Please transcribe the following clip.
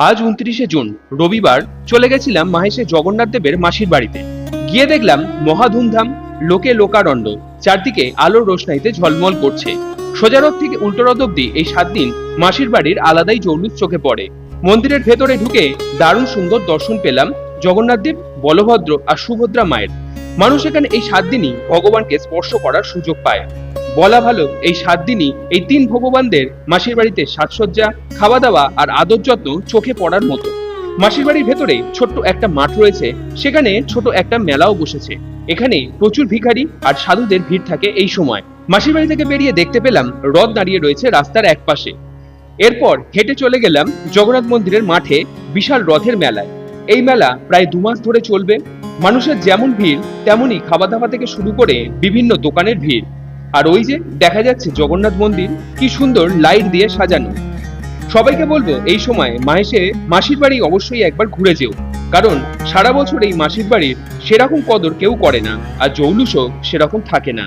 আজ 29শে জুন রবিবার চলে গেছিলাম মাহেশের জগন্নাথ দেবের মাসির বাড়িতে। গিয়ে দেখলাম মহা ধুমধাম, লোকে লোকারণ্য, চারদিকে আলোর রোশনাইতে ঝলমল করছে। সোজা রথ থেকে উল্টো রথ অব্দি এই 7 দিন মাসির বাড়ির আলাদাই জৌলুস চোখে পড়ে। মন্দিরের ভেতরে ঢুকে দারুণ সুন্দর দর্শন পেলাম জগন্নাথ দেব, বলভদ্র আর সুভদ্রা মায়ের। মানুষ এখানে এই 7 দিনই ভগবানকে স্পর্শ করার সুযোগ পায়। বলা ভালো, এই 7 দিনই এই 3 ভগবানদের মাসির বাড়িতে সাজসজ্জা, খাওয়া দাওয়া আর আদর যত্ন চোখে পড়ার মতো। মাসির বাড়ির ভেতরে ছোট্ট একটা মাঠ রয়েছে, সেখানে ছোট একটা মেলাও বসেছে। এখানে প্রচুর ভিখারি আর সাধুদের ভিড় থাকে এই সময়। মাসির বাড়ি থেকে বেরিয়ে দেখতে পেলাম রথ দাঁড়িয়ে রয়েছে রাস্তার এক পাশে। এরপর হেঁটে চলে গেলাম জগন্নাথ মন্দিরের মাঠে বিশাল রথের মেলায়। এই মেলা প্রায় 2 মাস ধরে চলবে। মানুষের যেমন ভিড় তেমনই খাওয়া দাওয়া থেকে শুরু করে বিভিন্ন দোকানের ভিড়। আর ওই যে দেখা যাচ্ছে জগন্নাথ মন্দির, কি সুন্দর লাইট দিয়ে সাজানো। সবাইকে বলবো এই সময় মাসির বাড়ি অবশ্যই একবার ঘুরে যেও, কারণ সারা বছর এই মাসির বাড়ির সেরকম কদর কেউ করে না, আর জৌলুসও সেরকম থাকে না।